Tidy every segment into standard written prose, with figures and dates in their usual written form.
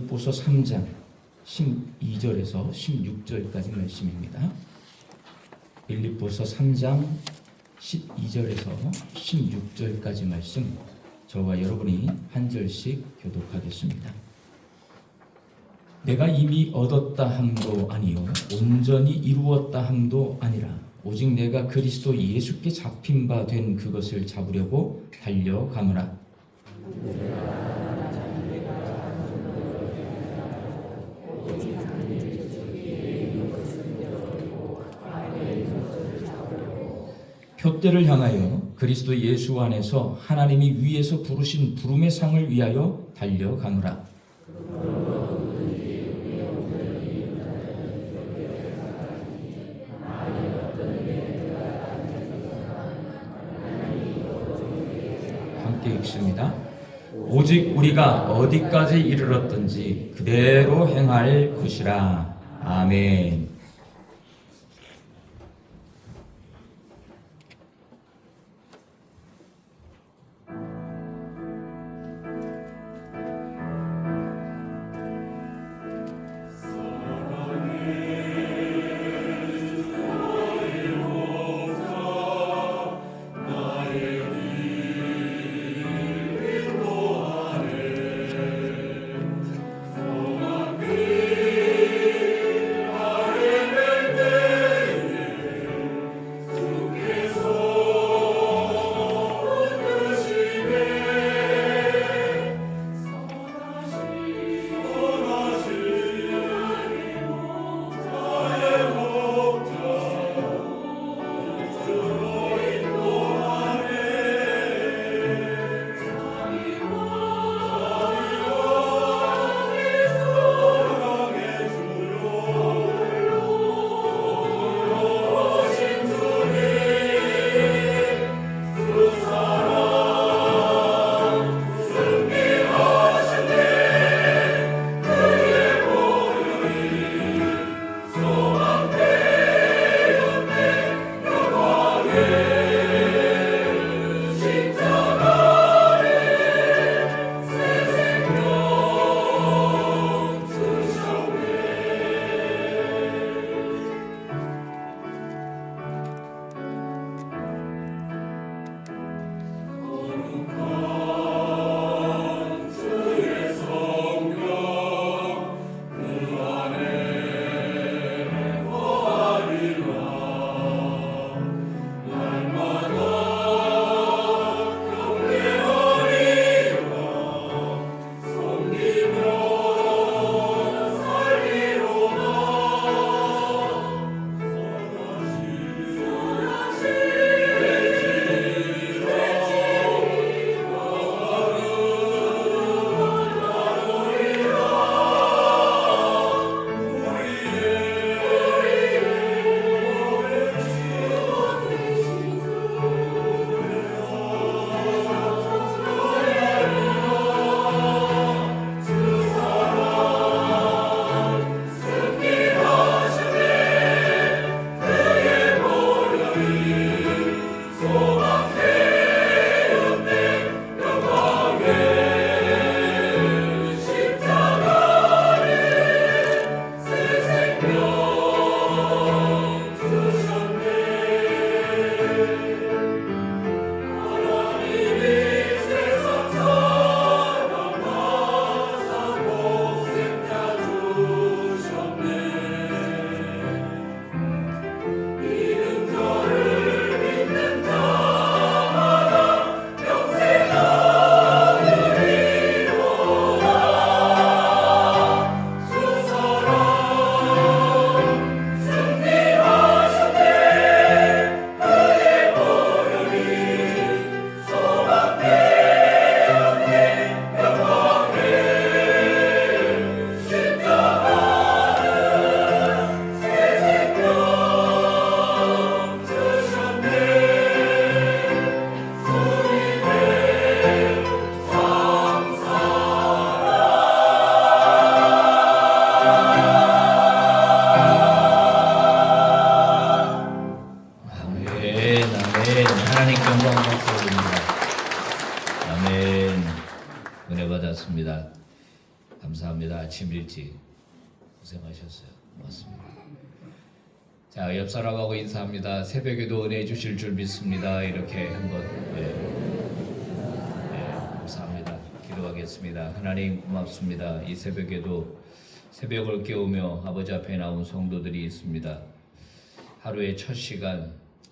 빌립보서 3장 12절에서 16절까지 말씀입니다. 빌립보서 3장 12절에서 16절까지 말씀, 저와 여러분이 한 절씩 교독하겠습니다. 내가 이미 얻었다 함도 아니요 온전히 이루었다 함도 아니라 오직 내가 그리스도 예수께 잡힌 바 된 그것을 잡으려고 달려가노라. 표대를 향하여 그리스도 예수 안에서 하나님이 위에서 부르신 부름의 상을 위하여 달려가노라. 함께 읽습니다. 오직 우리가 어디까지 이르렀든지 그대로 행할 것이라. 아멘. 아침 일찍 고생하셨어요. 고맙습니다. 자, 옆 사람하고 인사합니다. 새벽에도 은혜 주실 줄 믿습니다. 이렇게 한번 감사합니다. 기도하겠습니다. 하나님 고맙습니다. 이 새벽에도 새벽을 깨우며 아버지 앞에 나온 성도들이 있습니다. 하루의 첫 시간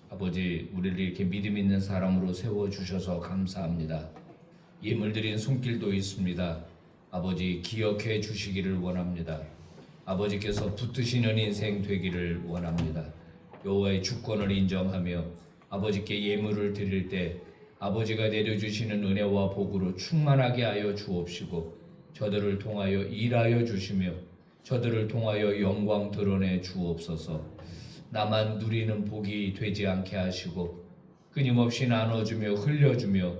아버지 우리를 이렇게 믿음 있는 사람으로 세워주셔서 감사합니다. 예물 드린 손길도 있습니다. 아버지 기억해 주시기를 원합니다. 아버지께서 붙드시는 인생 되기를 원합니다. 여호와의 주권을 인정하며 아버지께 예물을 드릴 때 아버지가 내려주시는 은혜와 복으로 충만하게 하여 주옵시고 저들을 통하여 일하여 주시며 저들을 통하여 영광 드러내 주옵소서. 나만 누리는 복이 되지 않게 하시고 끊임없이 나눠주며 흘려주며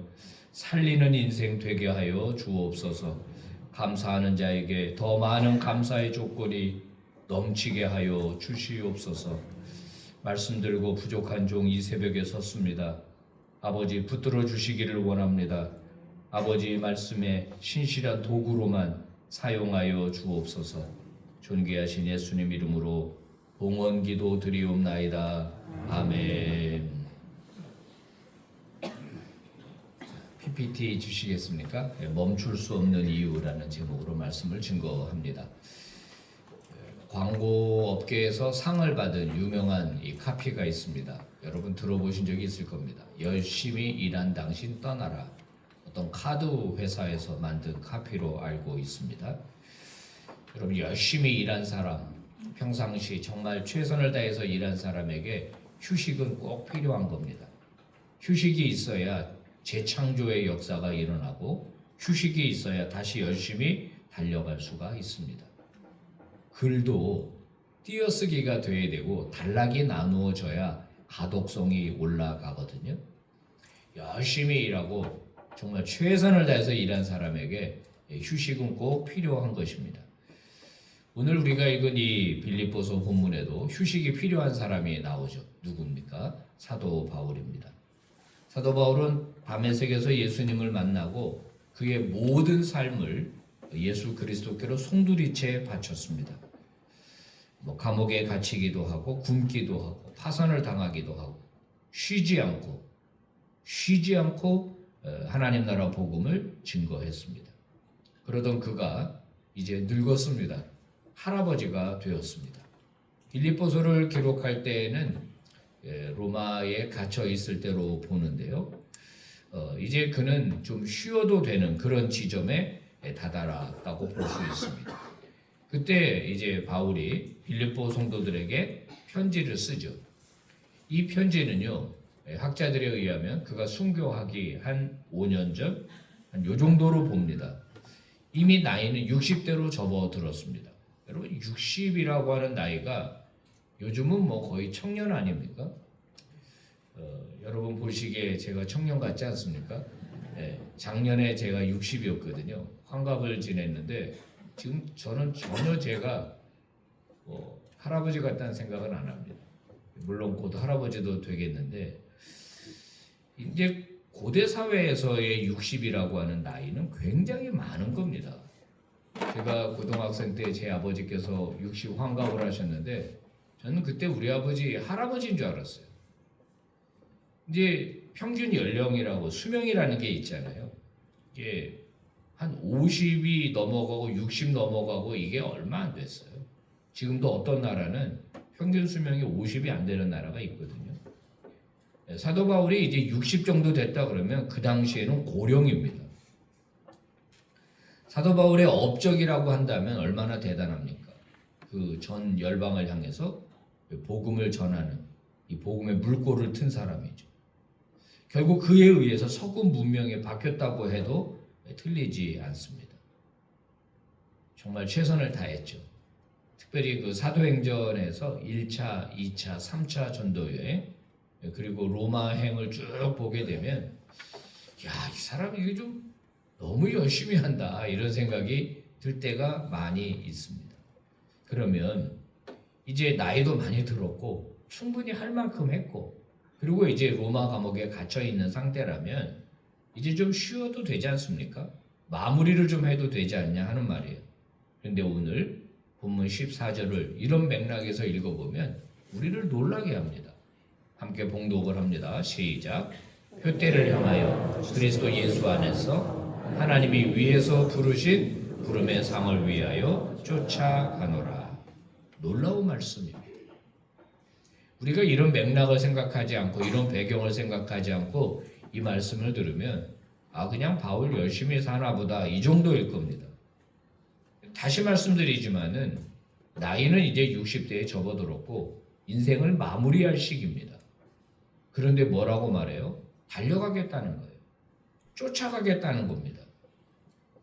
살리는 인생 되게 하여 주옵소서. 감사하는 자에게 더 많은 감사의 조건이 넘치게 하여 주시옵소서. 말씀 들고 부족한 종 이 새벽에 섰습니다. 아버지 붙들어 주시기를 원합니다. 아버지 말씀에 신실한 도구로만 사용하여 주옵소서. 존귀하신 예수님 이름으로 봉헌기도 드리옵나이다. 아멘. PPT 주시겠습니까? 멈출 수 없는 이유라는 제목으로 말씀을 증거합니다. 광고 업계에서 상을 받은 유명한 이 카피가 있습니다. 여러분 들어보신 적이 있을 겁니다. 열심히 일한 당신 떠나라. 어떤 카드 회사에서 만든 카피로 알고 있습니다. 여러분 열심히 일한 사람, 평상시 정말 최선을 다해서 일한 사람에게 휴식은 꼭 필요한 겁니다. 휴식이 있어야 재창조의 역사가 일어나고 휴식이 있어야 다시 열심히 달려갈 수가 있습니다. 글도 띄어쓰기가 돼야 되고 단락이 나누어져야 가독성이 올라가거든요. 열심히 일하고 정말 최선을 다해서 일한 사람에게 휴식은 꼭 필요한 것입니다. 오늘 우리가 읽은 이 빌립보서 본문에도 휴식이 필요한 사람이 나오죠. 누굽니까? 사도 바울입니다. 사도 바울은 다메섹에서 예수님을 만나고 그의 모든 삶을 예수 그리스도께로 송두리째 바쳤습니다. 감옥에 갇히기도 하고 굶기도 하고 파선을 당하기도 하고 쉬지 않고 하나님 나라 복음을 증거했습니다. 그러던 그가 이제 늙었습니다. 할아버지가 되었습니다. 빌립보서를 기록할 때에는 로마에 갇혀 있을 때로 보는데요. 이제 그는 좀 쉬어도 되는 그런 지점에 다다랐다고 볼 수 있습니다. 그때 이제 바울이 빌립보 성도들에게 편지를 쓰죠. 이 편지는요, 학자들에 의하면 그가 순교하기 한 5년 전, 한 요 정도로 봅니다. 이미 나이는 60대로 접어들었습니다. 여러분 60이라고 하는 나이가 요즘은 거의 청년 아닙니까? 여러분 보시기에 제가 청년 같지 않습니까? 작년에 제가 60이었거든요. 환갑을 지냈는데 지금 저는 전혀 제가 할아버지 같다는 생각은 안 합니다. 물론 곧 할아버지도 되겠는데 이제 고대 사회에서의 60이라고 하는 나이는 굉장히 많은 겁니다. 제가 고등학생 때 제 아버지께서 60 환갑을 하셨는데 저는 그때 우리 아버지 할아버지인 줄 알았어요. 이제 평균 연령이라고 수명이라는 게 있잖아요. 이게 한 50이 넘어가고 60 넘어가고 이게 얼마 안 됐어요. 지금도 어떤 나라는 평균 수명이 50이 안 되는 나라가 있거든요. 사도 바울이 이제 60 정도 됐다 그러면 그 당시에는 고령입니다. 사도 바울의 업적이라고 한다면 얼마나 대단합니까? 그 전 열방을 향해서 복음을 전하는 이 복음의 물꼬를 튼 사람이죠. 결국 그에 의해서 서구 문명에 바뀌었다고 해도 틀리지 않습니다. 정말 최선을 다했죠. 특별히 그 사도행전에서 1차, 2차, 3차 전도여행 그리고 로마행을 쭉 보게 되면 이 사람 이게 좀 너무 열심히 한다 이런 생각이 들 때가 많이 있습니다. 그러면 이제 나이도 많이 들었고 충분히 할 만큼 했고 그리고 이제 로마 감옥에 갇혀 있는 상태라면 이제 좀 쉬어도 되지 않습니까? 마무리를 좀 해도 되지 않냐 하는 말이에요. 그런데 오늘 본문 14절을 이런 맥락에서 읽어보면 우리를 놀라게 합니다. 함께 봉독을 합니다. 시작. 표대를 향하여 그리스도 예수 안에서 하나님이 위에서 부르신 부름의 상을 위하여 쫓아가노라. 놀라운 말씀입니다. 우리가 이런 맥락을 생각하지 않고 이런 배경을 생각하지 않고 이 말씀을 들으면 그냥 바울 열심히 사나 보다 이 정도일 겁니다. 다시 말씀드리지만은 나이는 이제 60대에 접어들었고 인생을 마무리할 시기입니다. 그런데 뭐라고 말해요? 달려가겠다는 거예요. 쫓아가겠다는 겁니다.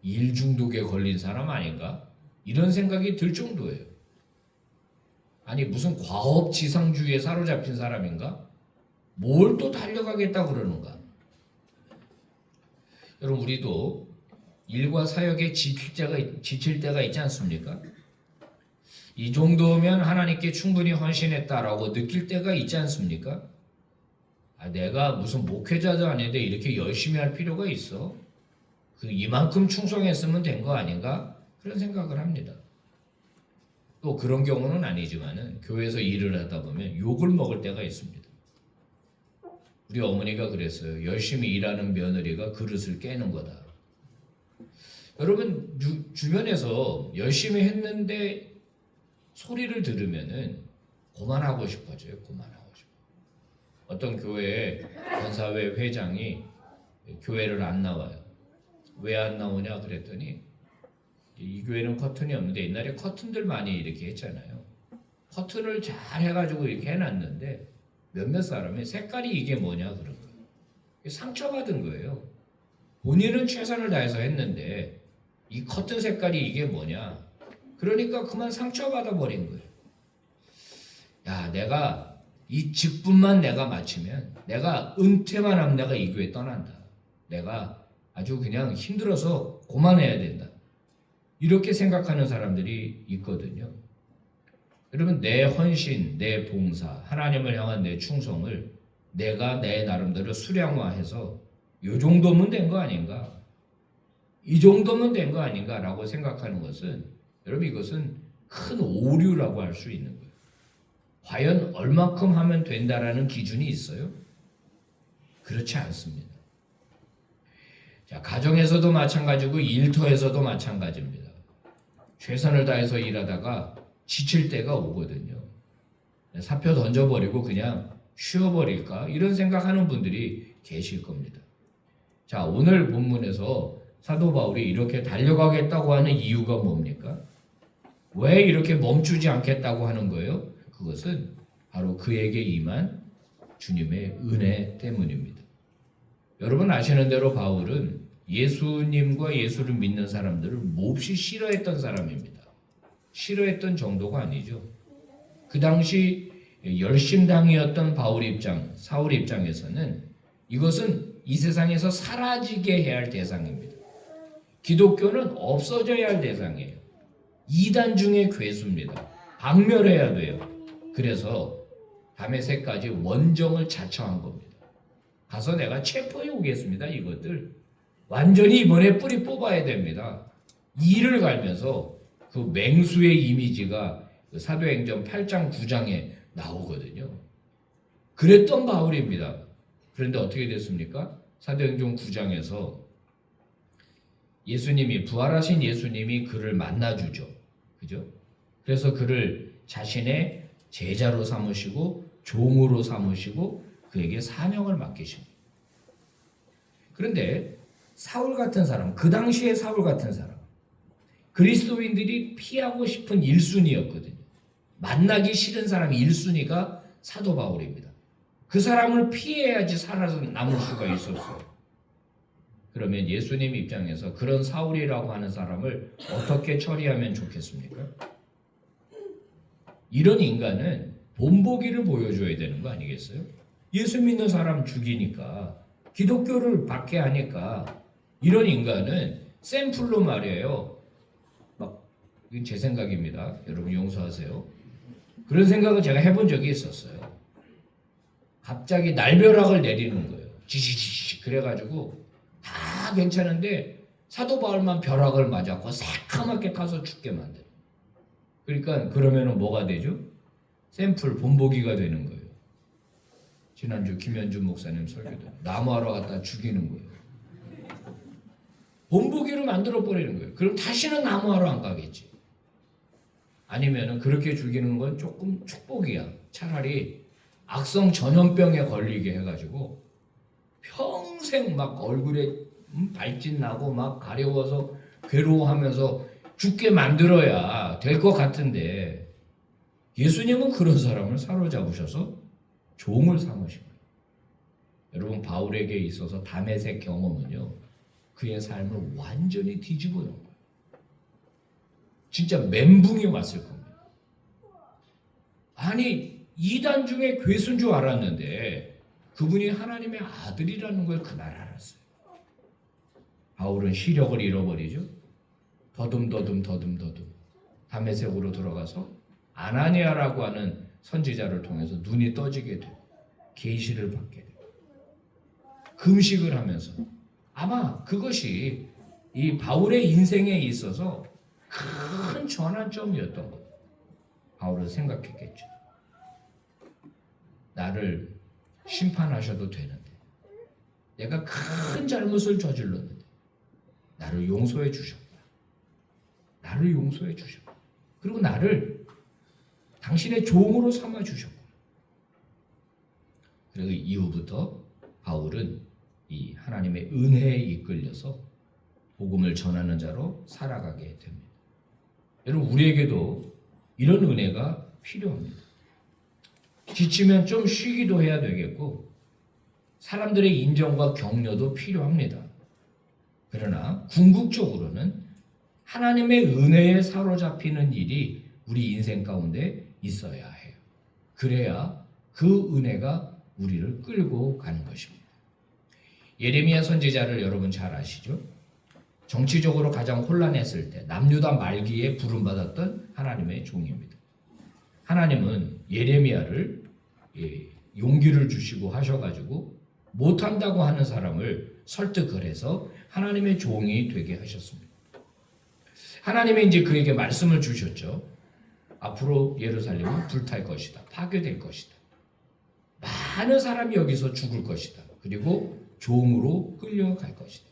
일 중독에 걸린 사람 아닌가? 이런 생각이 들 정도예요. 아니 무슨 과업지상주의에 사로잡힌 사람인가? 뭘 또 달려가겠다 그러는가? 여러분 우리도 일과 사역에 지칠 때가 있지 않습니까? 이 정도면 하나님께 충분히 헌신했다라고 느낄 때가 있지 않습니까? 내가 무슨 목회자도 아닌데 이렇게 열심히 할 필요가 있어? 이만큼 충성했으면 된 거 아닌가? 그런 생각을 합니다. 또 그런 경우는 아니지만은 교회에서 일을 하다 보면 욕을 먹을 때가 있습니다. 우리 어머니가 그랬어요. 열심히 일하는 며느리가 그릇을 깨는 거다. 여러분 주변에서 열심히 했는데 소리를 들으면은 그만하고 싶어져요. 그만하고 싶어. 어떤 교회의 전사회 회장이 교회를 안 나와요. 왜 안 나오냐 그랬더니 이 교회는 커튼이 없는데 옛날에 커튼들 많이 이렇게 했잖아요. 커튼을 잘 해가지고 이렇게 해놨는데 몇몇 사람이 색깔이 이게 뭐냐 그런 거예요. 상처받은 거예요. 본인은 최선을 다해서 했는데 이 커튼 색깔이 이게 뭐냐. 그러니까 그만 상처받아 버린 거예요. 야, 내가 이 직분만 내가 마치면 내가 은퇴만 하면 내가 이 교회 떠난다. 내가 아주 그냥 힘들어서 그만해야 된다. 이렇게 생각하는 사람들이 있거든요. 여러분 내 헌신, 내 봉사, 하나님을 향한 내 충성을 내가 내 나름대로 수량화해서 이 정도면 된 거 아닌가? 이 정도면 된 거 아닌가라고 생각하는 것은 여러분 이것은 큰 오류라고 할 수 있는 거예요. 과연 얼마큼 하면 된다라는 기준이 있어요? 그렇지 않습니다. 자, 가정에서도 마찬가지고 일터에서도 마찬가지입니다. 최선을 다해서 일하다가 지칠 때가 오거든요. 사표 던져버리고 그냥 쉬어버릴까? 이런 생각하는 분들이 계실 겁니다. 자, 오늘 본문에서 사도 바울이 이렇게 달려가겠다고 하는 이유가 뭡니까? 왜 이렇게 멈추지 않겠다고 하는 거예요? 그것은 바로 그에게 임한 주님의 은혜 때문입니다. 여러분 아시는 대로 바울은 예수님과 예수를 믿는 사람들을 몹시 싫어했던 사람입니다. 싫어했던 정도가 아니죠. 그 당시 열심당이었던 사울 입장에서는 이것은 이 세상에서 사라지게 해야 할 대상입니다. 기독교는 없어져야 할 대상이에요. 이단 중의 괴수입니다. 박멸해야 돼요. 그래서 다메섹까지 원정을 자처한 겁니다. 가서 내가 체포해 오겠습니다. 이것들 완전히 이번에 뿌리 뽑아야 됩니다. 이를 갈면서 그 맹수의 이미지가 사도행전 8장 9장에 나오거든요. 그랬던 바울입니다. 그런데 어떻게 됐습니까? 사도행전 9장에서 예수님이 부활하신 예수님이 그를 만나주죠. 그죠? 그래서 그를 자신의 제자로 삼으시고 종으로 삼으시고 그에게 사명을 맡기십니다. 그런데 사울 같은 사람, 그 당시에 사울 같은 사람, 그리스도인들이 피하고 싶은 1순위였거든요. 만나기 싫은 사람이 1순위가 사도 바울입니다. 그 사람을 피해야지 살아서 남을 수가 있었어요. 그러면 예수님 입장에서 그런 사울이라고 하는 사람을 어떻게 처리하면 좋겠습니까? 이런 인간은 본보기를 보여줘야 되는 거 아니겠어요? 예수 믿는 사람 죽이니까, 기독교를 박해하니까 이런 인간은 샘플로 말이에요. 이건 제 생각입니다. 여러분 용서하세요. 그런 생각을 제가 해본 적이 있었어요. 갑자기 날벼락을 내리는 거예요. 지지지지 그래가지고 다 괜찮은데 사도 바울만 벼락을 맞았고 새카맣게 타서 죽게 만들어. 그러니까 그러면은 뭐가 되죠? 샘플 본보기가 되는 거예요. 지난주 김현준 목사님 설교도 나무하러 갖다 죽이는 거예요. 본보기로 만들어 버리는 거예요. 그럼 다시는 나무하러 안 가겠지. 아니면은 그렇게 죽이는 건 조금 축복이야. 차라리 악성 전염병에 걸리게 해가지고 평생 막 얼굴에 발진 나고 막 가려워서 괴로워하면서 죽게 만들어야 될 것 같은데 예수님은 그런 사람을 사로잡으셔서 종을 삼으신 거예요. 여러분 바울에게 있어서 다메섹 경험은요 그의 삶을 완전히 뒤집어 놓은 거예요. 진짜 멘붕이 왔을 겁니다. 아니 이단 중에 괴수인 줄 알았는데 그분이 하나님의 아들이라는 걸 그날 알았어요. 바울은 시력을 잃어버리죠. 더듬 다메섹으로 들어가서 아나니아라고 하는 선지자를 통해서 눈이 떠지게 되고 계시를 받게 되고 금식을 하면서 아마 그것이 이 바울의 인생에 있어서 큰 전환점이었던 거예요. 바울은 생각했겠죠. 나를 심판하셔도 되는데 내가 큰 잘못을 저질렀는데 나를 용서해 주셨구나. 나를 용서해 주셨구나. 그리고 나를 당신의 종으로 삼아 주셨구나. 그리고 이후부터 바울은 이 하나님의 은혜에 이끌려서 복음을 전하는 자로 살아가게 됩니다. 여러분 우리에게도 이런 은혜가 필요합니다. 지치면 좀 쉬기도 해야 되겠고 사람들의 인정과 격려도 필요합니다. 그러나 궁극적으로는 하나님의 은혜에 사로잡히는 일이 우리 인생 가운데 있어야 해요. 그래야 그 은혜가 우리를 끌고 가는 것입니다. 예레미야 선지자를 여러분 잘 아시죠? 정치적으로 가장 혼란했을 때 남유다 말기에 부름받았던 하나님의 종입니다. 하나님은 예레미야를 용기를 주시고 하셔가지고 못한다고 하는 사람을 설득을 해서 하나님의 종이 되게 하셨습니다. 하나님이 이제 그에게 말씀을 주셨죠. 앞으로 예루살렘은 불탈 것이다. 파괴될 것이다. 많은 사람이 여기서 죽을 것이다. 그리고 종으로 끌려갈 것이다.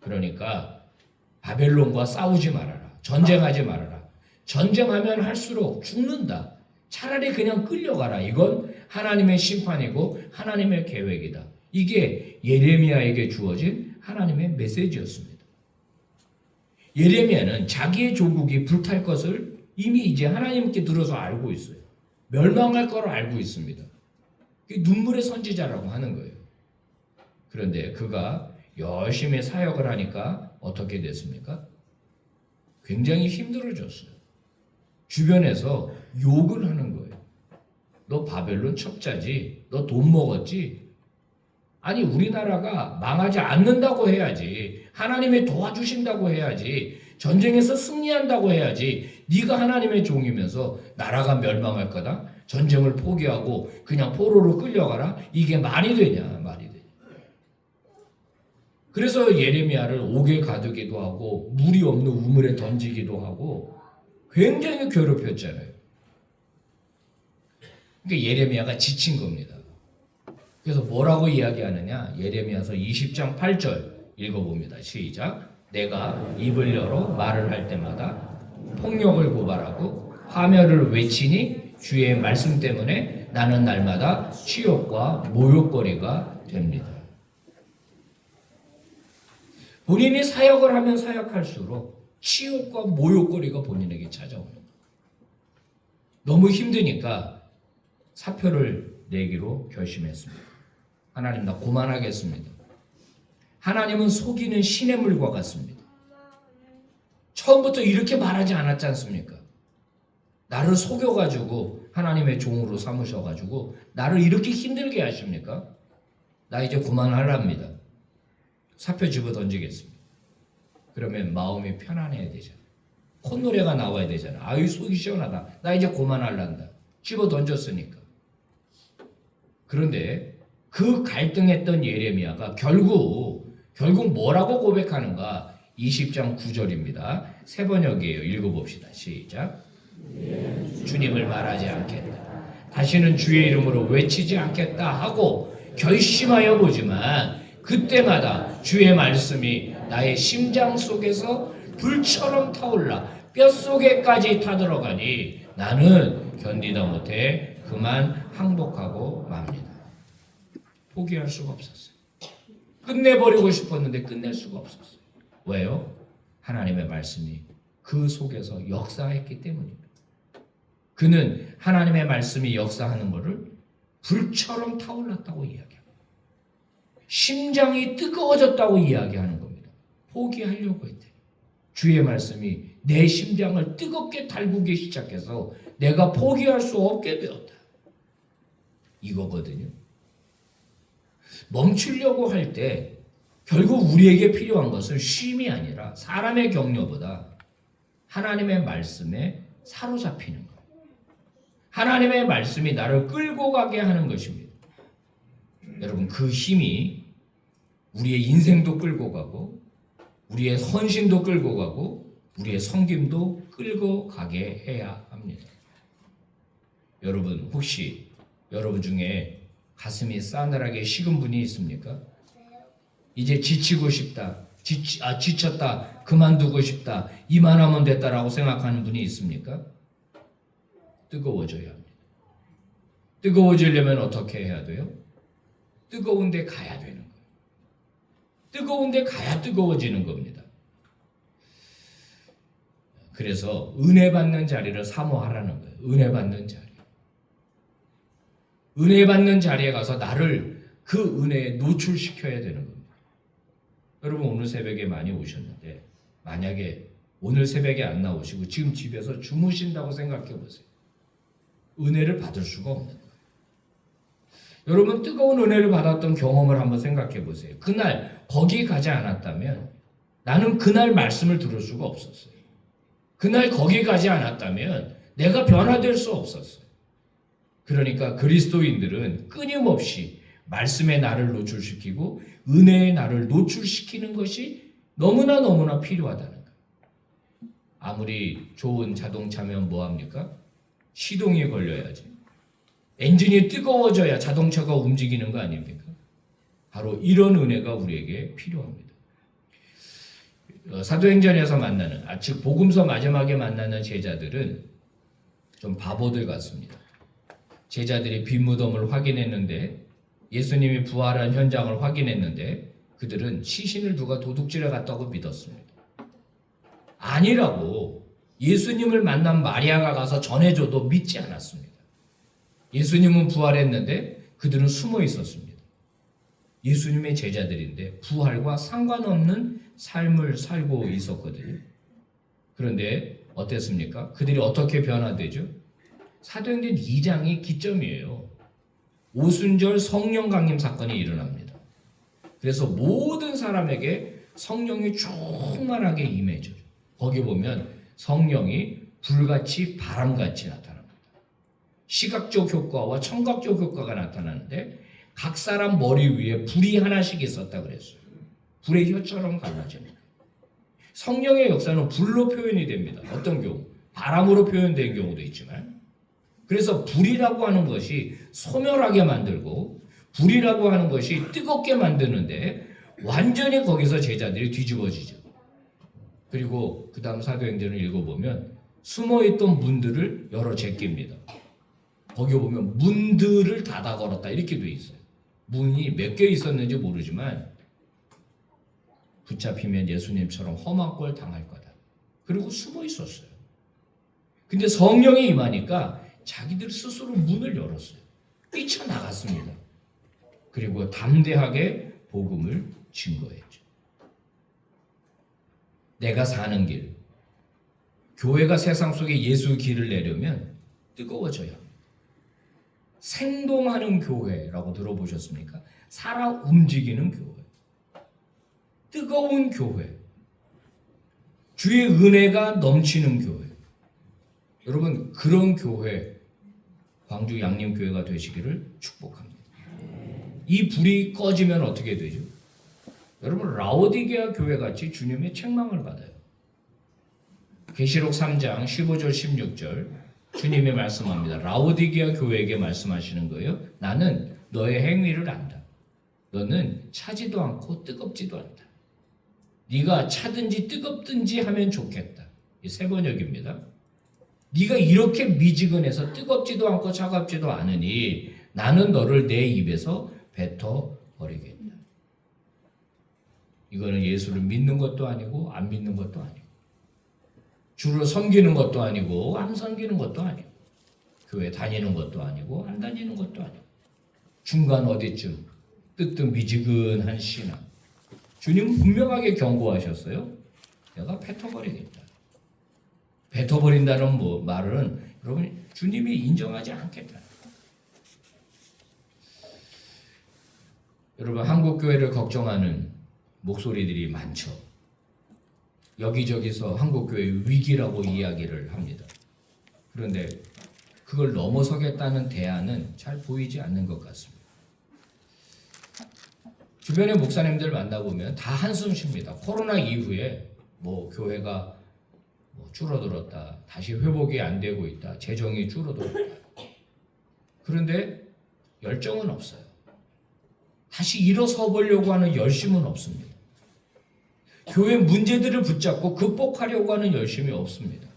그러니까 바벨론과 싸우지 말아라. 전쟁하지 말아라. 전쟁하면 할수록 죽는다. 차라리 그냥 끌려가라. 이건 하나님의 심판이고 하나님의 계획이다. 이게 예레미야에게 주어진 하나님의 메시지였습니다. 예레미야는 자기의 조국이 불탈 것을 이미 이제 하나님께 들어서 알고 있어요. 멸망할 거를 알고 있습니다. 눈물의 선지자라고 하는 거예요. 그런데 그가 열심히 사역을 하니까 어떻게 됐습니까? 굉장히 힘들어졌어요. 주변에서 욕을 하는 거예요. 너 바벨론 첩자지? 너 돈 먹었지? 아니 우리나라가 망하지 않는다고 해야지. 하나님이 도와주신다고 해야지. 전쟁에서 승리한다고 해야지. 네가 하나님의 종이면서 나라가 멸망할 거다. 전쟁을 포기하고 그냥 포로로 끌려가라. 이게 말이 되냐? 말이 되냐? 그래서 예레미야를 옥에 가두기도 하고 물이 없는 우물에 던지기도 하고 굉장히 괴롭혔잖아요. 그러니까 예레미야가 지친 겁니다. 그래서 뭐라고 이야기하느냐? 예레미야서 20장 8절 읽어봅니다. 시작. 내가 입을 열어 말을 할 때마다 폭력을 고발하고 화멸을 외치니 주의 말씀 때문에 나는 날마다 치욕과 모욕거리가 됩니다. 본인이 사역을 하면 사역할수록 치욕과 모욕거리가 본인에게 찾아오는 거예요. 너무 힘드니까 사표를 내기로 결심했습니다. 하나님 나 그만하겠습니다. 하나님은 속이는 시냇물과 같습니다. 처음부터 이렇게 말하지 않았지 않습니까? 나를 속여가지고 하나님의 종으로 삼으셔가지고 나를 이렇게 힘들게 하십니까? 나 이제 그만하랍니다. 사표 집어 던지겠습니다. 그러면 마음이 편안해야 되잖아. 콧노래가 나와야 되잖아. 아유 속이 시원하다. 나 이제 그만할란다. 집어 던졌으니까. 그런데 그 갈등했던 예레미야가 결국 뭐라고 고백하는가? 20장 9절입니다. 세 번역이에요. 읽어봅시다. 시작. 주님을 말하지 않겠다. 다시는 주의 이름으로 외치지 않겠다 하고 결심하여 보지만 그때마다 주의 말씀이 나의 심장 속에서 불처럼 타올라 뼛속에까지 타들어가니 나는 견디다 못해 그만 항복하고 맙니다. 포기할 수가 없었어요. 끝내버리고 싶었는데 끝낼 수가 없었어요. 왜요? 하나님의 말씀이 그 속에서 역사했기 때문입니다. 그는 하나님의 말씀이 역사하는 것을 불처럼 타올랐다고 이야기합니다. 심장이 뜨거워졌다고 이야기하는 겁니다. 포기하려고 했대. 주의 말씀이 내 심장을 뜨겁게 달구기 시작해서 내가 포기할 수 없게 되었다. 이거거든요. 멈추려고 할 때 결국 우리에게 필요한 것은 쉼이 아니라 사람의 격려보다 하나님의 말씀에 사로잡히는 것. 하나님의 말씀이 나를 끌고 가게 하는 것입니다. 여러분, 그 힘이 우리의 인생도 끌고 가고 우리의 헌신도 끌고 가고 우리의 섬김도 끌고 가게 해야 합니다. 여러분, 혹시 여러분 중에 가슴이 싸늘하게 식은 분이 있습니까? 이제 지치고 싶다, 지쳤다, 그만두고 싶다, 이만하면 됐다라고 생각하는 분이 있습니까? 뜨거워져야 합니다. 뜨거워지려면 어떻게 해야 돼요? 뜨거운 데 가야 되는 거예요. 뜨거운 데 가야 뜨거워지는 겁니다. 그래서 은혜 받는 자리를 사모하라는 거예요. 은혜 받는 자리. 은혜 받는 자리에 가서 나를 그 은혜에 노출시켜야 되는 겁니다. 여러분, 오늘 새벽에 많이 오셨는데 만약에 오늘 새벽에 안 나오시고 지금 집에서 주무신다고 생각해 보세요. 은혜를 받을 수가 없는 거예요. 여러분, 뜨거운 은혜를 받았던 경험을 한번 생각해 보세요. 그날 거기 가지 않았다면 나는 그날 말씀을 들을 수가 없었어요. 그날 거기 가지 않았다면 내가 변화될 수 없었어요. 그러니까 그리스도인들은 끊임없이 말씀의 나를 노출시키고 은혜의 나를 노출시키는 것이 너무나 필요하다는 거예요. 아무리 좋은 자동차면 뭐합니까? 시동이 걸려야지. 엔진이 뜨거워져야 자동차가 움직이는 거 아닙니까? 바로 이런 은혜가 우리에게 필요합니다. 사도행전에서 만나는, 즉 복음서 마지막에 만나는 제자들은 좀 바보들 같습니다. 제자들이 빈 무덤을 확인했는데, 예수님이 부활한 현장을 확인했는데 그들은 시신을 누가 도둑질해 갔다고 믿었습니다. 아니라고 예수님을 만난 마리아가 가서 전해줘도 믿지 않았습니다. 예수님은 부활했는데 그들은 숨어 있었습니다. 예수님의 제자들인데 부활과 상관없는 삶을 살고 있었거든요. 그런데 어땠습니까? 그들이 어떻게 변화되죠? 사도행전 2장이 기점이에요. 오순절 성령 강림 사건이 일어납니다. 그래서 모든 사람에게 성령이 충만하게 임해져요. 거기 보면 성령이 불같이 바람같이 나타납니다. 시각적 효과와 청각적 효과가 나타나는데 각 사람 머리 위에 불이 하나씩 있었다 그랬어요. 불의 혀처럼 갈라집니다. 성령의 역사는 불로 표현이 됩니다. 어떤 경우? 바람으로 표현된 경우도 있지만, 그래서 불이라고 하는 것이 소멸하게 만들고 불이라고 하는 것이 뜨겁게 만드는데 완전히 거기서 제자들이 뒤집어지죠. 그리고 그 다음 사도행전을 읽어보면 숨어있던 문들을 열어 제낍니다. 거기 보면 문들을 닫아 걸었다 이렇게 돼 있어요. 문이 몇 개 있었는지 모르지만 붙잡히면 예수님처럼 험한 꼴 당할 거다. 그리고 숨어 있었어요. 근데 성령이 임하니까 자기들 스스로 문을 열었어요. 뛰쳐나갔습니다. 그리고 담대하게 복음을 증거했죠. 내가 사는 길, 교회가 세상 속에 예수 길을 내려면 뜨거워져야 합니다. 생동하는 교회라고 들어보셨습니까? 살아 움직이는 교회, 뜨거운 교회, 주의 은혜가 넘치는 교회. 여러분, 그런 교회, 광주 양림교회가 되시기를 축복합니다. 이 불이 꺼지면 어떻게 되죠? 여러분 라오디게아 교회 같이 주님의 책망을 받아요. 계시록 3장 15절 16절 주님이 말씀합니다. 라오디게아 교회에게 말씀하시는 거예요. 나는 너의 행위를 안다. 너는 차지도 않고 뜨겁지도 않다. 네가 차든지 뜨겁든지 하면 좋겠다. 이 세 번역입니다. 네가 이렇게 미지근해서 뜨겁지도 않고 차갑지도 않으니 나는 너를 내 입에서 뱉어 버리겠다. 이거는 예수를 믿는 것도 아니고 안 믿는 것도 아니고 주를 섬기는 것도 아니고 안 섬기는 것도 아니고 교회 다니는 것도 아니고 안 다니는 것도 아니고 중간 어디쯤 뜨뜻 미지근한 신앙. 주님은 분명하게 경고하셨어요. 내가 뱉어버리겠다. 뱉어버린다는 말은 여러분 주님이 인정하지 않겠다. 여러분 한국 교회를 걱정하는 목소리들이 많죠. 여기저기서 한국 교회 위기라고 이야기를 합니다. 그런데 그걸 넘어서겠다는 대안은 잘 보이지 않는 것 같습니다. 주변의 목사님들 만나보면 다 한숨 쉽니다. 코로나 이후에 교회가 줄어들었다. 다시 회복이 안 되고 있다. 재정이 줄어들었다. 그런데 열정은 없어요. 다시 일어서 보려고 하는 열심은 없습니다. 교회 문제들을 붙잡고 극복하려고 하는 열심이 없습니다.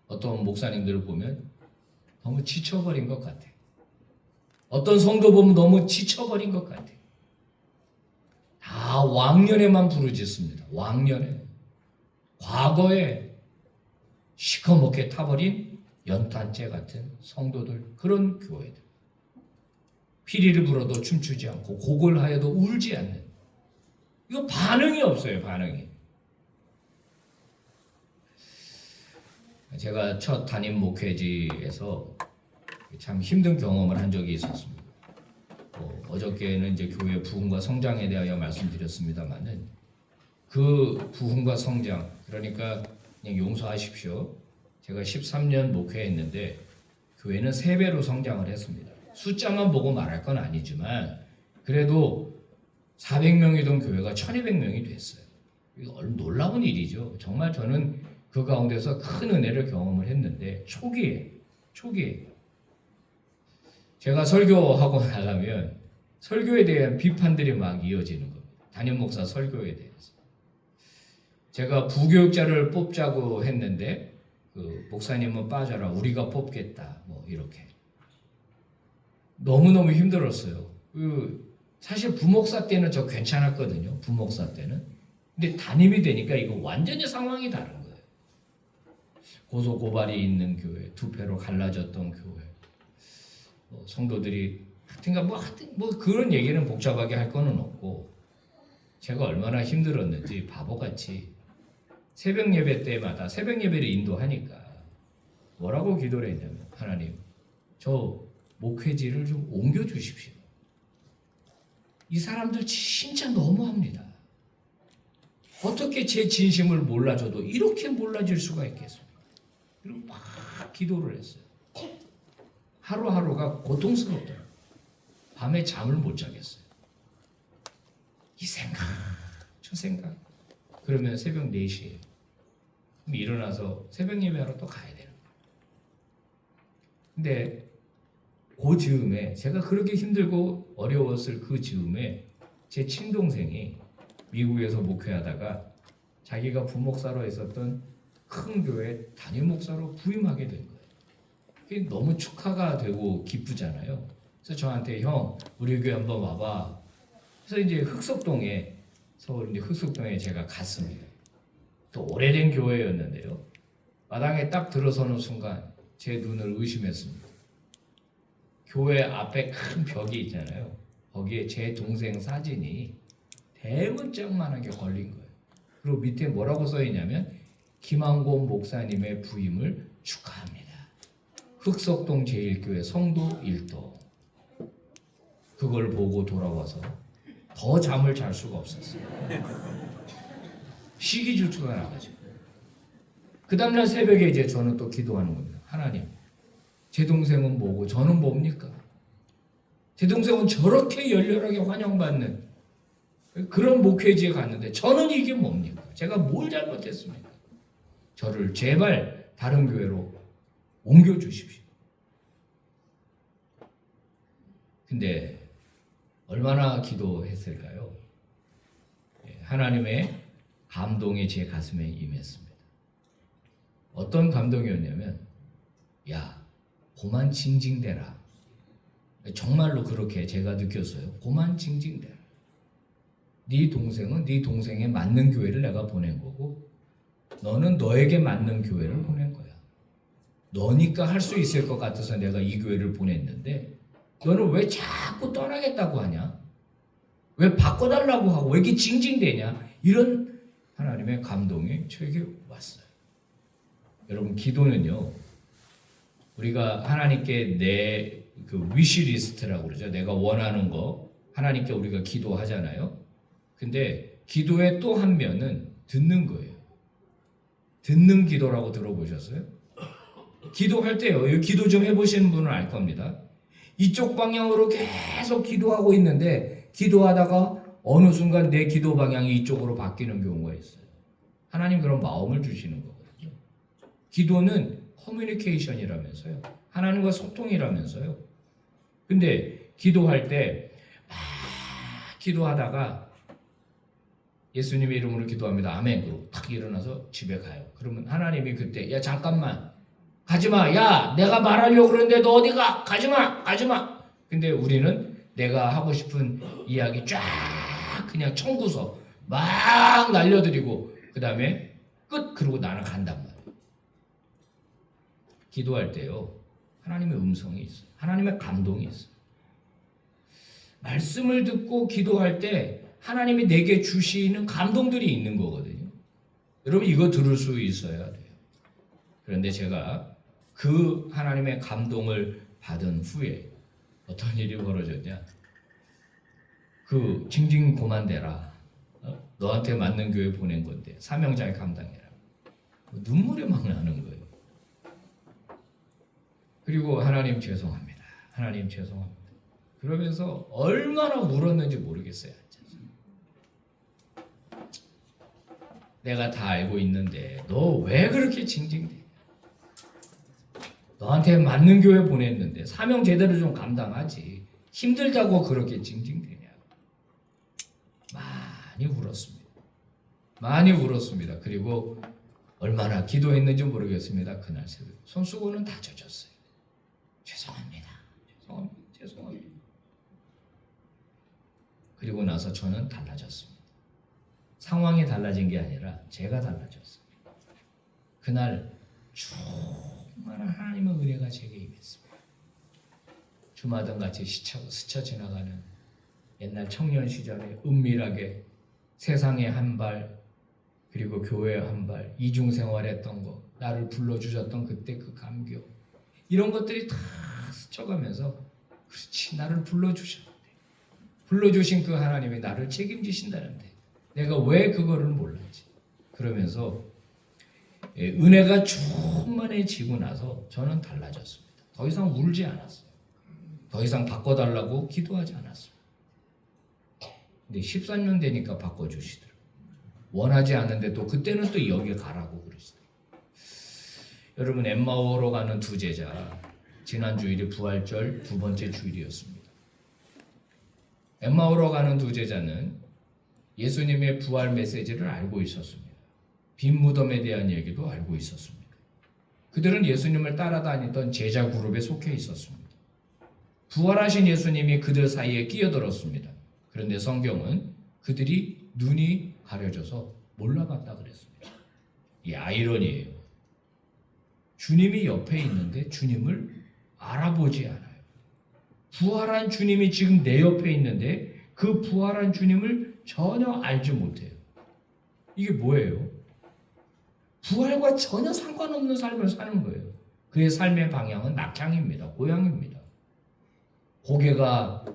어떤 목사님들을 보면 너무 지쳐버린 것 같아. 어떤 성도 보면 너무 지쳐버린 것 같아. 다 왕년에만 부르짖습니다. 왕년에. 과거에 시커멓게 타버린 연탄재 같은 성도들, 그런 교회들. 피리를 불어도 춤추지 않고 곡을 하여도 울지 않는. 이거 반응이 없어요. 반응이. 제가 첫 담임 목회지에서 참 힘든 경험을 한 적이 있었습니다. 어저께는 이제 교회 부흥과 성장에 대하여 말씀드렸습니다만은 그 부흥과 성장, 그러니까 그냥 용서하십시오. 제가 13년 목회했는데 교회는 3배로 성장을 했습니다. 숫자만 보고 말할 건 아니지만 그래도 400명이던 교회가 1200명이 됐어요. 이거 놀라운 일이죠. 정말 저는 그 가운데서 큰 은혜를 경험을 했는데 초기에 제가 설교하고 나가면 설교에 대한 비판들이 막 이어지는 겁니다. 담임 목사 설교에 대해서. 제가 부교육자를 뽑자고 했는데 그 목사님은 빠져라, 우리가 뽑겠다, 이렇게. 너무너무 힘들었어요. 사실 부목사 때는 저 괜찮았거든요. 부목사 때는. 근데 담임이 되니까 이거 완전히 상황이 다른 거예요. 고소 고발이 있는 교회, 투표로 갈라졌던 교회, 성도들이 하여튼 그런 얘기는 복잡하게 할 거는 없고, 제가 얼마나 힘들었는지 바보같이 새벽 예배 때마다 새벽 예배를 인도하니까 뭐라고 기도를 했냐면, 하나님 저 목회지를 좀 옮겨 주십시오. 이 사람들 진짜 너무합니다. 어떻게 제 진심을 몰라줘도 이렇게 몰라줄 수가 있겠습니까? 그리고 막 기도를 했어요. 하루하루가 고통스럽더라고요. 밤에 잠을 못 자겠어요. 이 생각, 저 생각. 그러면 새벽 4시에 일어나서 새벽 예배하러 또 가야 되는 거예요. 근데 그 즈음에, 제가 그렇게 힘들고 어려웠을 그 즈음에 제 친동생이 미국에서 목회하다가 자기가 부목사로 있었던 큰 교회 담임 목사로 부임하게 된 거예요. 그게 너무 축하가 되고 기쁘잖아요. 그래서 저한테, 형 우리 교회 한번 와봐. 그래서 이제 흑석동에, 서울 이제 흑석동에 제가 갔습니다. 또 오래된 교회였는데요. 마당에 딱 들어서는 순간 제 눈을 의심했습니다. 교회 앞에 큰 벽이 있잖아요. 거기에 제 동생 사진이 대문짝만하게 걸린 거예요. 그리고 밑에 뭐라고 써 있냐면, 김한곤 목사님의 부임을 축하합니다. 흑석동 제1교회 성도 1도. 그걸 보고 돌아와서 더 잠을 잘 수가 없었어요. 시기질투가 나가지고. 그 다음날 새벽에 이제 저는 또 기도하는 겁니다. 하나님, 제 동생은 뭐고 저는 뭡니까? 제 동생은 저렇게 열렬하게 환영받는 그런 목회지에 갔는데 저는 이게 뭡니까? 제가 뭘 잘못했습니까? 저를 제발 다른 교회로 옮겨주십시오. 근데 얼마나 기도했을까요? 하나님의 감동이 제 가슴에 임했습니다. 어떤 감동이었냐면, 야, 고만 징징대라. 정말로 그렇게 제가 느꼈어요. 고만 징징대라. 네 동생은 네 동생에 맞는 교회를 내가 보낸 거고, 너는 너에게 맞는 교회를 보낸 거야. 너니까 할 수 있을 것 같아서 내가 이 교회를 보냈는데, 너는 왜 자꾸 떠나겠다고 하냐? 왜 바꿔달라고 하고 왜 이렇게 징징대냐? 이런 하나님의 감동이 저에게 왔어요. 여러분, 기도는요, 우리가 하나님께 내 그 위시리스트라고 그러죠. 내가 원하는 거 하나님께 우리가 기도하잖아요. 근데 기도의 또 한 면은 듣는 거예요. 듣는 기도라고 들어보셨어요? 기도할 때요, 기도 좀 해보시는 분은 알 겁니다. 이쪽 방향으로 계속 기도하고 있는데 기도하다가 어느 순간 내 기도 방향이 이쪽으로 바뀌는 경우가 있어요. 하나님 그런 마음을 주시는 거거든요. 기도는 커뮤니케이션이라면서요. 하나님과 소통이라면서요. 근데 기도할 때 기도하다가 예수님의 이름으로 기도합니다. 아멘. 그러고 탁 일어나서 집에 가요. 그러면 하나님이 그때 야 잠깐만 가지마. 야 내가 말하려고 그러는데 너 어디 가? 가지마. 가지마. 근데 우리는 내가 하고 싶은 이야기 쫙 그냥 청구서 막 날려드리고 그 다음에 끝. 그러고 나는 간단 말이에요. 기도할 때요. 하나님의 음성이 있어요. 하나님의 감동이 있어요. 말씀을 듣고 기도할 때 하나님이 내게 주시는 감동들이 있는 거거든요. 여러분 이거 들을 수 있어야 돼요. 그런데 제가 그 하나님의 감동을 받은 후에 어떤 일이 벌어졌냐. 그 징징 고만대라. 너한테 맞는 교회 보낸 건데 사명자의 감당해라. 눈물이 막 나는 거예요. 그리고 하나님 죄송합니다. 하나님 죄송합니다. 그러면서 얼마나 울었는지 모르겠어요. 내가 다 알고 있는데 너 왜 그렇게 징징대? 너한테 맞는 교회 보냈는데 사명 제대로 좀 감당하지. 힘들다고 그렇게 징징대냐. 많이 울었습니다. 많이 울었습니다. 그리고 얼마나 기도했는지 모르겠습니다. 그날 새벽 손수건은 다 젖었어요. 죄송합니다. 죄송합니다. 죄송합니다. 그리고 나서 저는 달라졌습니다. 상황이 달라진 게 아니라 제가 달라졌습니다. 그날 충만한 하나님의 은혜가 제게 임했습니다. 주마등같이 스쳐 지나가는 옛날 청년 시절에 은밀하게 세상에 한 발 그리고 교회에 한 발 이중생활했던 거 나를 불러주셨던 그때 그 감격 이런 것들이 다 스쳐가면서 그렇지 나를 불러주셨는데 불러주신 그 하나님이 나를 책임지신다는데 내가 왜 그거를 몰랐지. 그러면서 은혜가 충만해지고 나서 저는 달라졌습니다. 더 이상 울지 않았어요. 더 이상 바꿔달라고 기도하지 않았어요. 근데 13년 되니까 바꿔주시더라고요. 원하지 않는데 또 그때는 또 여기 가라고 그러시더라고요. 여러분 엠마오로 가는 두 제자 지난 주일이 부활절 두 번째 주일이었습니다. 엠마오로 가는 두 제자는 예수님의 부활 메시지를 알고 있었습니다. 빈 무덤에 대한 얘기도 알고 있었습니다. 그들은 예수님을 따라다니던 제자 그룹에 속해 있었습니다. 부활하신 예수님이 그들 사이에 끼어들었습니다. 그런데 성경은 그들이 눈이 가려져서 몰라봤다 그랬습니다. 이 아이러니예요. 주님이 옆에 있는데 주님을 알아보지 않아요. 부활한 주님이 지금 내 옆에 있는데 그 부활한 주님을 전혀 알지 못해요. 이게 뭐예요? 부활과 전혀 상관없는 삶을 사는 거예요. 그의 삶의 방향은 낙향입니다. 고향입니다. 고개가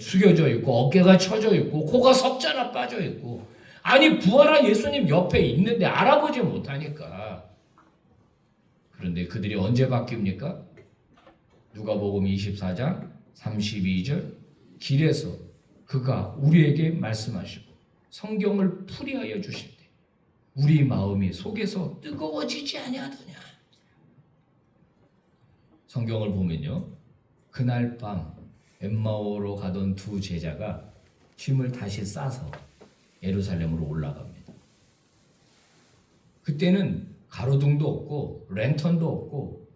숙여져 있고 어깨가 처져 있고 코가 석자나 빠져 있고 아니 부활한 예수님 옆에 있는데 알아보지 못하니까. 그런데 그들이 언제 바뀝니까? 누가복음 24장 32절 길에서 그가 우리에게 말씀하시고 성경을 풀이하여 주실 때 우리 마음이 속에서 뜨거워지지 아니하더냐. 성경을 보면요, 그날 밤 엠마오로 가던 두 제자가 짐을 다시 싸서 예루살렘으로 올라갑니다. 그때는 가로등도 없고 랜턴도 없고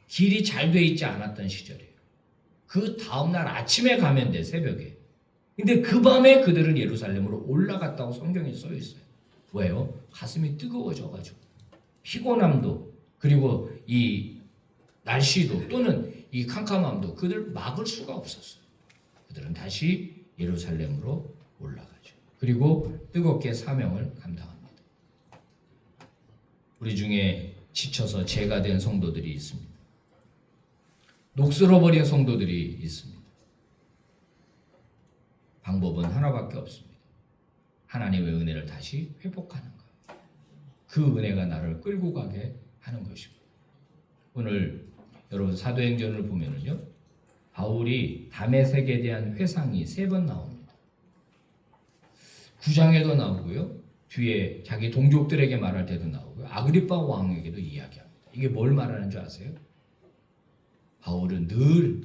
길이 잘 돼 있지 않았던 시절이에요. 그 다음날 아침에 가면 돼, 새벽에. 근데 그 밤에 그들은 예루살렘으로 올라갔다고 성경에 써 있어요. 왜요? 가슴이 뜨거워져가지고 피곤함도 그리고 이 날씨도 또는 이 캄캄함도 그들 막을 수가 없었어요. 그들은 다시 예루살렘으로 올라가죠. 그리고 뜨겁게 사명을 감당합니다. 우리 중에 지쳐서 죄가 된 성도들이 있습니다. 녹슬어버린 성도들이 있습니다. 방법은 하나밖에 없습니다. 하나님의 은혜를 다시 회복하는 것. 그 은혜가 나를 끌고 가게 하는 것입니다. 오늘 여러분 사도행전을 보면은요, 바울이 다메섹에 대한 회상이 3번 나옵니다. 9장에도 나오고요, 뒤에 자기 동족들에게 말할 때도 나오고요, 아그리빠 왕에게도 이야기합니다. 이게 뭘 말하는 줄 아세요? 바울은 늘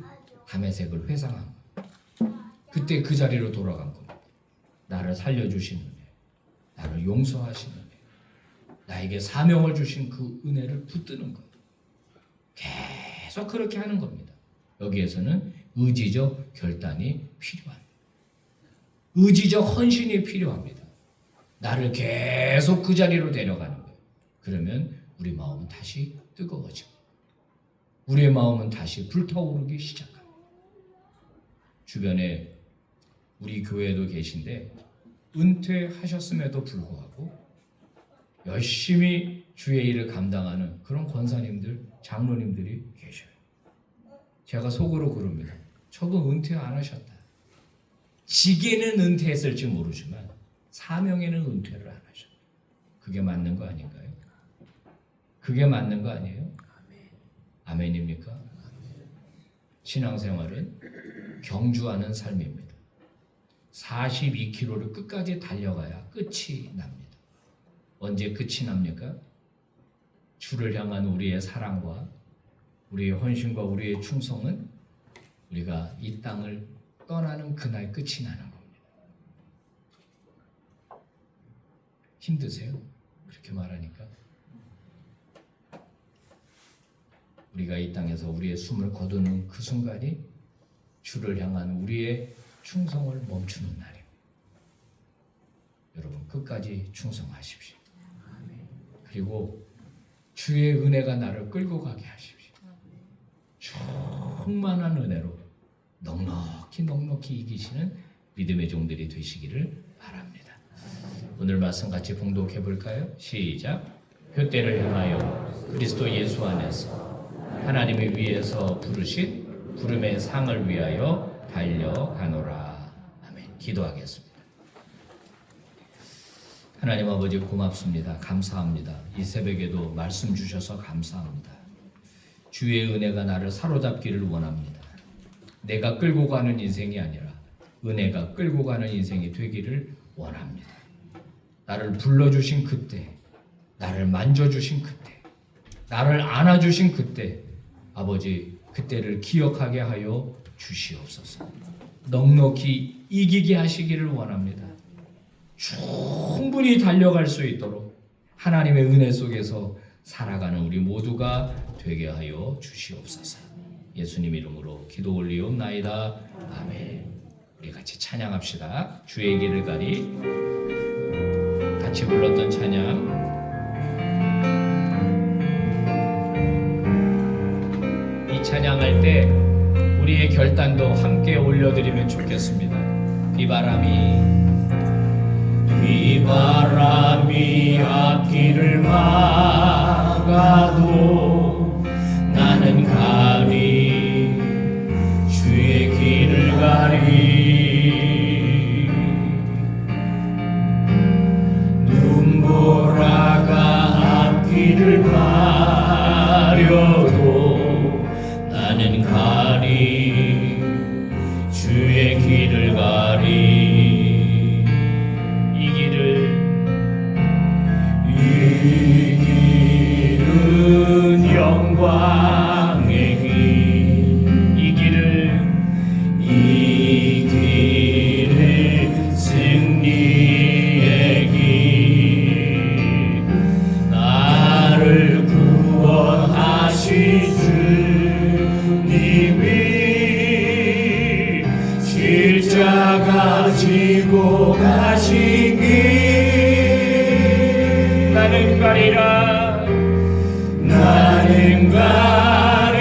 다메섹을 회상한 거예요. 그때 그 자리로 돌아간 겁니다. 나를 살려주신 은혜, 나를 용서하신 은혜, 나에게 사명을 주신 그 은혜를 붙드는 거예요. 계속 그렇게 하는 겁니다. 여기에서는 의지적 결단이 필요합니다. 의지적 헌신이 필요합니다. 나를 계속 그 자리로 데려가는 거예요. 그러면 우리 마음은 다시 뜨거워지고 우리의 마음은 다시 불타오르기 시작합니다. 주변에 우리 교회에도 계신데 은퇴하셨음에도 불구하고 열심히 주의 일을 감당하는 그런 권사님들, 장로님들이 계셔요. 제가 속으로 그럽니다. 저거 은퇴 안 하셨다. 직에는 은퇴했을지 모르지만 사명에는 은퇴를 안 하셨다. 그게 맞는 거 아닌가요? 그게 맞는 거 아니에요? 아멘입니까? 신앙생활은 경주하는 삶입니다. 42km를 끝까지 달려가야 끝이 납니다. 언제 끝이 납니까? 주를 향한 우리의 사랑과 우리의 헌신과 우리의 충성은 우리가 이 땅을 떠나는 그날 끝이 나는 겁니다. 힘드세요? 그렇게 말하니까? 우리가 이 땅에서 우리의 숨을 거두는 그 순간이 주를 향한 우리의 충성을 멈추는 날입니다. 여러분 끝까지 충성하십시오. 그리고 주의 은혜가 나를 끌고 가게 하십시오. 충만한 은혜로 넉넉히 이기시는 믿음의 종들이 되시기를 바랍니다. 오늘 말씀 같이 봉독해 볼까요? 시작. 표대를 향하여 그리스도 예수 안에서 하나님의 위에서 부르신 부름의 상을 위하여 달려가노라. 아멘. 기도하겠습니다. 하나님 아버지 고맙습니다. 감사합니다. 이 새벽에도 말씀 주셔서 감사합니다. 주의 은혜가 나를 사로잡기를 원합니다. 내가 끌고 가는 인생이 아니라 은혜가 끌고 가는 인생이 되기를 원합니다. 나를 불러주신 그때, 나를 만져주신 그때, 나를 안아주신 그때, 아버지 그때를 기억하게 하여 주시옵소서. 넉넉히 이기게 하시기를 원합니다. 충분히 달려갈 수 있도록 하나님의 은혜 속에서 살아가는 우리 모두가 되게 하여 주시옵소서. 예수님 이름으로 기도 올리옵나이다. 아멘. 우리 같이 찬양합시다. 주의 길을 가리. 같이 불렀던 찬양. 이 찬양할 때 우리의 결단도 함께 올려드리면 좋겠습니다. 비바람이 앞길을 막아도 나는 가리 주의 길을 가리 눈보라가 앞길을 가려도 나는 가리 주의 길을 가리 지고 가신 길 나는 가리라 나는 가리라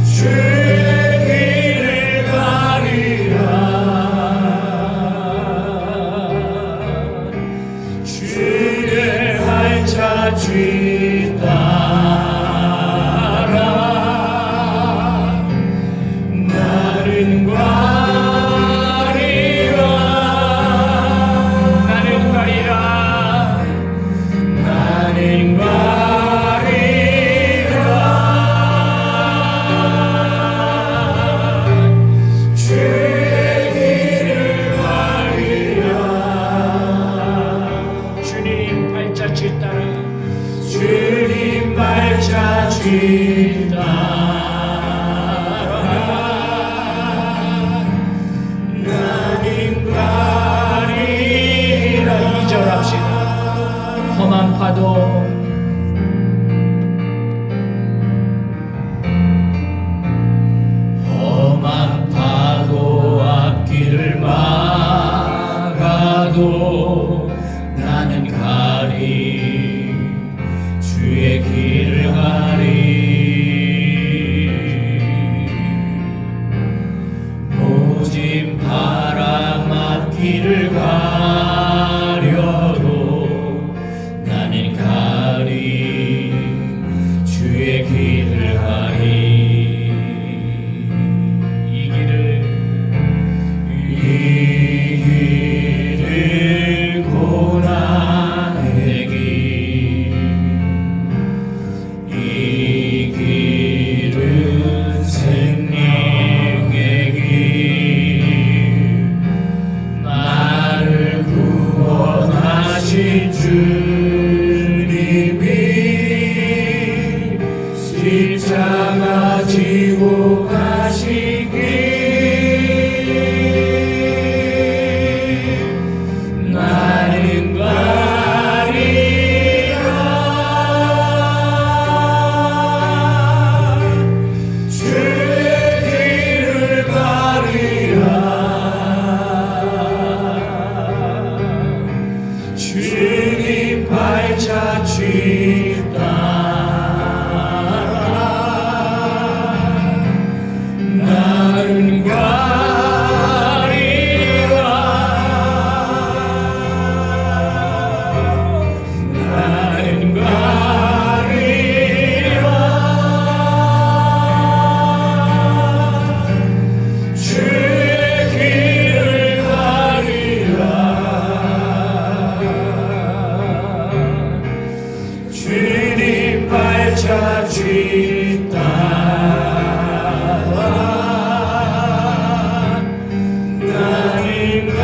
주의 길을 가리라 주의 발자 뒤 따라 나는 가리라 나는 가리라 나는 가리라 주의 길을 가리라 주님 발자취 따라 주님 발자 뒤 따라 나는 가리라 2절 합시다. 험한 파도 험한 파도 앞길을 막아도 나는 가리 주의 길을 가리 모진 바람 앞길을 가려도 나는 가리 주의 길을 가리 이 길을 고난의 길 이 길은 생명의 길 나를 구원하신 주님이 십자가 지고 가신 길 나는 가리라 주의 길을 가리라 주님 발자 뒤 따라 나는 나는 가리라 주의 길을 가리라 주님 발자 뒤 따라 나는 가리라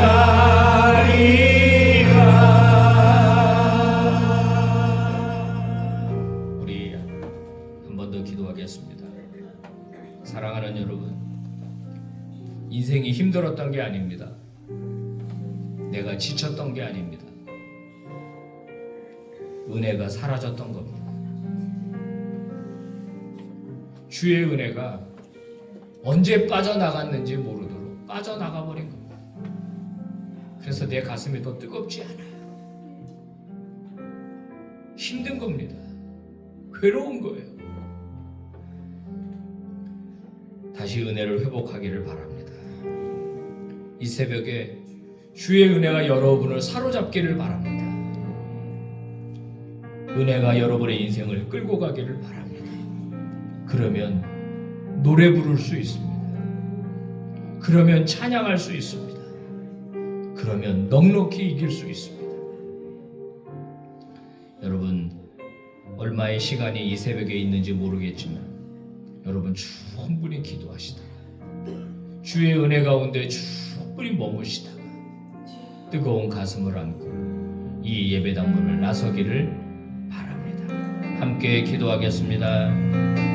우리 한 번 더 기도하겠습니다. 사랑하는 여러분, 인생이 힘들었던 게 아닙니다. 내가 지쳤던 게 아닙니다. 은혜가 사라졌던 겁니다. 주의 은혜가 언제 빠져나갔는지 모르도록 빠져나가 버린 겁니다. 그래서 내 가슴이 더 뜨겁지 않아요. 힘든 겁니다. 괴로운 거예요. 다시 은혜를 회복하기를 바랍니다. 이 새벽에 주의 은혜가 여러분을 사로잡기를 바랍니다. 은혜가 여러분의 인생을 끌고 가기를 바랍니다. 그러면 노래 부를 수 있습니다. 그러면 찬양할 수 있습니다. 그러면 넉넉히 이길 수 있습니다. 여러분, 얼마의 시간이 이 새벽에 있는지 모르겠지만 여러분 충분히 기도하시다가 주의 은혜 가운데 충분히 머무시다가 뜨거운 가슴을 안고 이 예배당 문을 나서기를 바랍니다. 함께 기도하겠습니다.